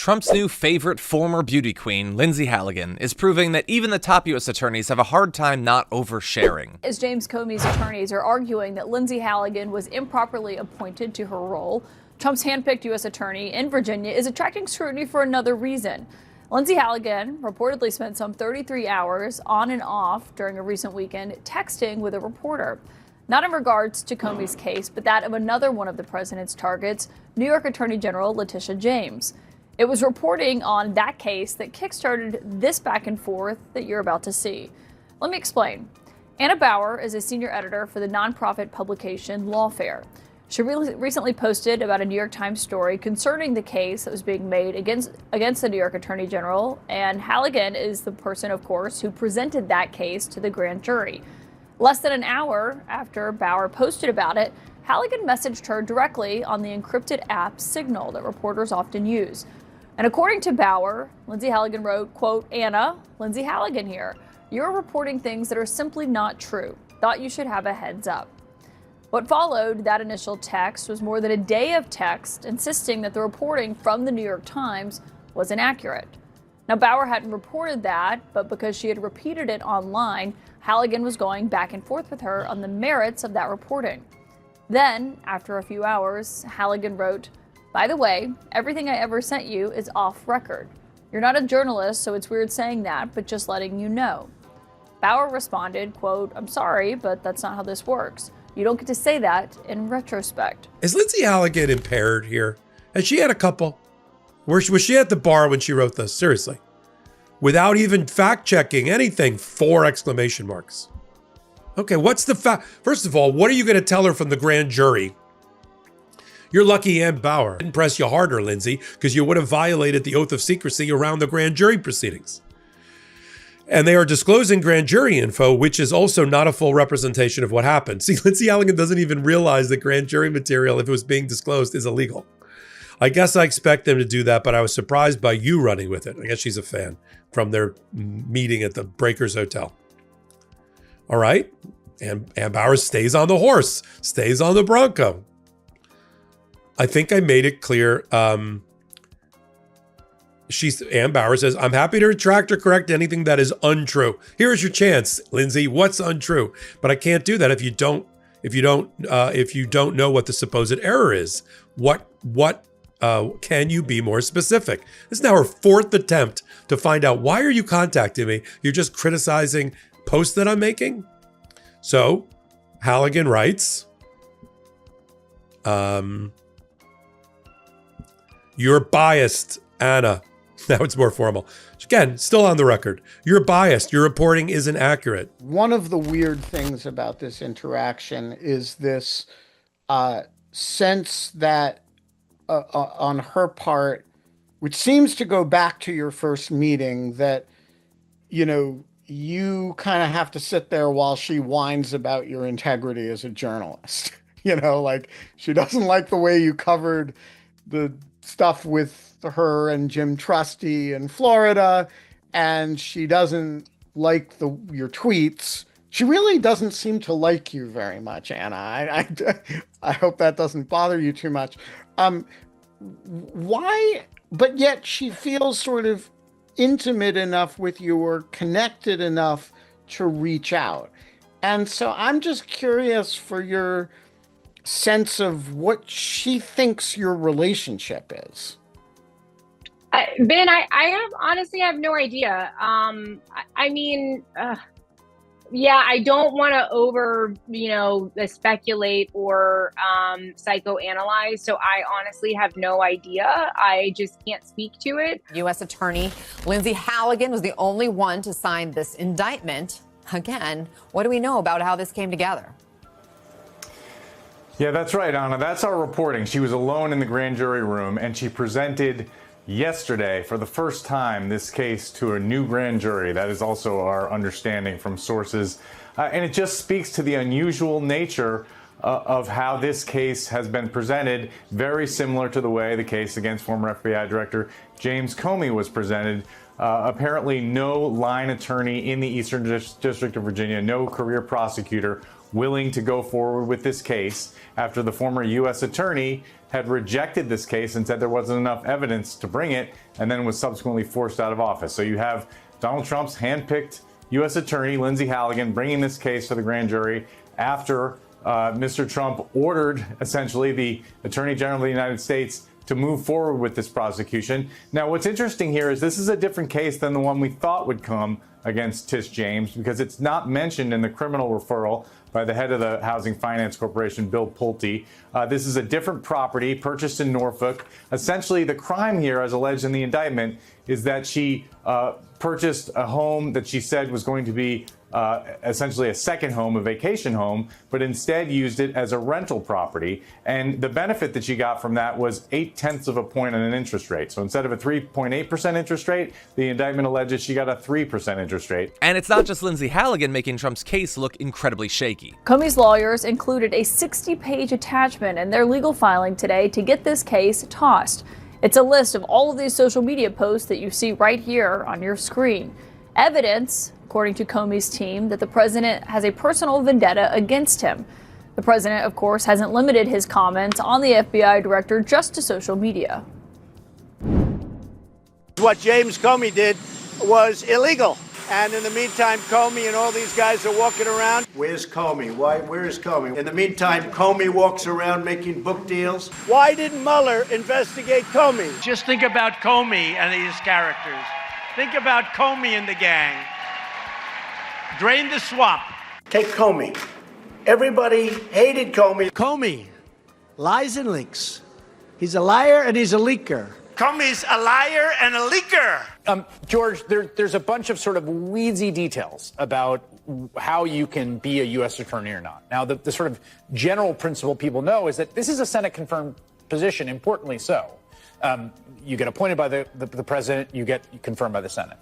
Trump's new favorite former beauty queen, Lindsey Halligan, is proving that even the top U.S. attorneys have a hard time not oversharing. As James Comey's attorneys are arguing that Lindsey Halligan was improperly appointed to her role, Trump's handpicked U.S. attorney in Virginia is attracting scrutiny for another reason. Lindsey Halligan reportedly spent some 33 hours on and off during a recent weekend texting with a reporter. Not in regards to Comey's case, but that of another one of the president's targets, New York Attorney General Letitia James. It was reporting on that case that kickstarted this back and forth that you're about to see. Let me explain. Anna Bower is a senior editor for the nonprofit publication Lawfare. She recently posted about a New York Times story concerning the case that was being made against the New York Attorney General, and Halligan is the person, of course, who presented that case to the grand jury. Less than an hour after Bower posted about it, Halligan messaged her directly on the encrypted app Signal that reporters often use. And according to Bower, Lindsey Halligan wrote, quote, "Anna, Lindsey Halligan here. You're reporting things that are simply not true. Thought you should have a heads up." What followed that initial text was more than a day of text insisting that the reporting from the New York Times was inaccurate. Now, Bower hadn't reported that, but because she had repeated it online, Halligan was going back and forth with her on the merits of that reporting. Then, after a few hours, Halligan wrote, "By the way, everything I ever sent you is off record. You're not a journalist, so it's weird saying that, but just letting you know." Bower responded, quote, "I'm sorry, but that's not how this works. You don't get to say that in retrospect." Is Lindsey Halligan impaired here? Has she had a couple? Was she at the bar when she wrote this? Seriously. Without even fact-checking anything, 4 exclamation marks. Okay, what's the fact? First of all, what are you going to tell her from the grand jury? You're lucky Ann Bower didn't press you harder, Lindsey, because you would have violated the oath of secrecy around the grand jury proceedings. And they are disclosing grand jury info, which is also not a full representation of what happened. See, Lindsey Halligan doesn't even realize that grand jury material, if it was being disclosed, is illegal. I guess I expect them to do that, but I was surprised by you running with it. I guess she's a fan from their meeting at the Breakers Hotel. All right. And Ann Bower stays on the horse, stays on the Bronco. I think I made it clear. Ann Bower says, "I'm happy to retract or correct anything that is untrue." Here is your chance, Lindsey. What's untrue? But I can't do that if you don't know what the supposed error is. What can you be more specific? This is now her 4th attempt to find out, why are you contacting me? You're just criticizing posts that I'm making? So Halligan writes, "You're biased, Anna." Now it's more formal. Again, still on the record. "You're biased. Your reporting isn't accurate." One of the weird things about this interaction is this sense that on her part, which seems to go back to your first meeting, that, you kind of have to sit there while she whines about your integrity as a journalist. Like, she doesn't like the way you covered the stuff with her and Jim Trusty in Florida, and she doesn't like your tweets. She really doesn't seem to like you very much, Anna. I hope that doesn't bother you too much. Why? But yet she feels sort of intimate enough with you, or connected enough to reach out. And so I'm just curious for your sense of what she thinks your relationship is. Ben, I honestly have no idea. Yeah, I don't want to over, speculate or psychoanalyze. So I honestly have no idea. I just can't speak to it. U.S. Attorney Lindsey Halligan was the only one to sign this indictment. Again, what do we know about how this came together? Yeah, that's right, Anna. That's our reporting. She was alone in the grand jury room, and she presented yesterday, for the first time, this case to a new grand jury. That is also our understanding from sources. And it just speaks to the unusual nature of how this case has been presented, very similar to the way the case against former FBI Director James Comey was presented. Apparently no line attorney in the Eastern District of Virginia, no career prosecutor willing to go forward with this case after the former U.S. attorney had rejected this case and said there wasn't enough evidence to bring it, and then was subsequently forced out of office. So you have Donald Trump's handpicked U.S. Attorney, Lindsey Halligan, bringing this case to the grand jury after Mr. Trump ordered, essentially, the Attorney General of the United States to move forward with this prosecution. Now, what's interesting here is this is a different case than the one we thought would come against Tish James, because it's not mentioned in the criminal referral by the head of the Housing Finance Corporation, Bill Pulte. This is a different property purchased in Norfolk. Essentially, the crime here, as alleged in the indictment, is that she purchased a home that she said was going to be essentially a second home, a vacation home, but instead used it as a rental property. And the benefit that she got from that was 0.8 of a point on an interest rate. So instead of a 3.8% interest rate, the indictment alleges she got a 3% interest rate. And it's not just Lindsey Halligan making Trump's case look incredibly shaky. Comey's lawyers included a 60-page attachment in their legal filing today to get this case tossed. It's a list of all of these social media posts that you see right here on your screen. Evidence, according to Comey's team, that the president has a personal vendetta against him. The president, of course, hasn't limited his comments on the FBI director just to social media. What James Comey did was illegal. And in the meantime, Comey and all these guys are walking around. Where's Comey? Where is Comey? In the meantime, Comey walks around making book deals. Why didn't Mueller investigate Comey? Just think about Comey and his characters. Think about Comey and the gang. Drain the swamp. Take Comey. Everybody hated Comey. Comey lies and leaks. He's a liar and he's a leaker. Comey's a liar and a leaker. George, there's a bunch of sort of weedsy details about how you can be a U.S. attorney or not. Now, the sort of general principle people know is that this is a Senate-confirmed position, importantly so. You get appointed by the president, you get confirmed by the Senate.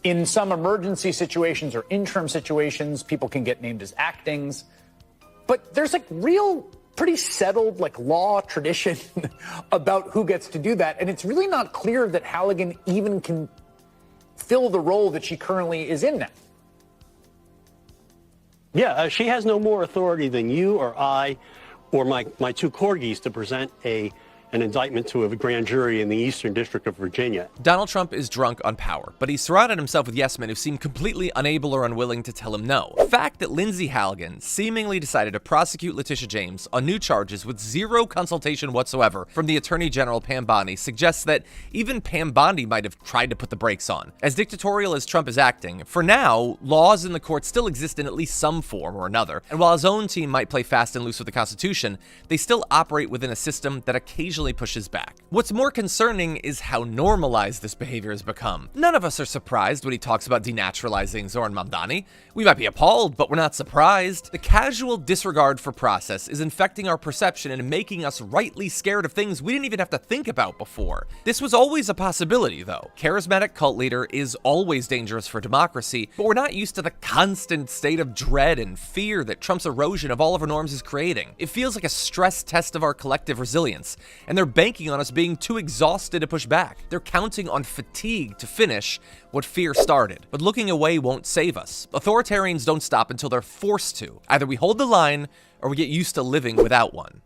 In some emergency situations or interim situations, people can get named as actings. But there's like real, pretty settled like law tradition about who gets to do that. And it's really not clear that Halligan even can fill the role that she currently is in now. Yeah, she has no more authority than you or I or my two corgis to present an indictment to a grand jury in the Eastern District of Virginia. Donald Trump is drunk on power, but he's surrounded himself with yes men who seem completely unable or unwilling to tell him no. The fact that Lindsey Halligan seemingly decided to prosecute Letitia James on new charges with zero consultation whatsoever from the Attorney General Pam Bondi suggests that even Pam Bondi might have tried to put the brakes on. As dictatorial as Trump is acting, for now, laws in the court still exist in at least some form or another, and while his own team might play fast and loose with the Constitution, they still operate within a system that occasionally pushes back. What's more concerning is how normalized this behavior has become. None of us are surprised when he talks about denaturalizing Zoran Mamdani. We might be appalled, but we're not surprised. The casual disregard for process is infecting our perception and making us rightly scared of things we didn't even have to think about before. This was always a possibility, though. Charismatic cult leader is always dangerous for democracy, but we're not used to the constant state of dread and fear that Trump's erosion of all of our norms is creating. It feels like a stress test of our collective resilience, and they're banking on us being too exhausted to push back. They're counting on fatigue to finish what fear started. But looking away won't save us. Authoritarians don't stop until they're forced to. Either we hold the line or we get used to living without one.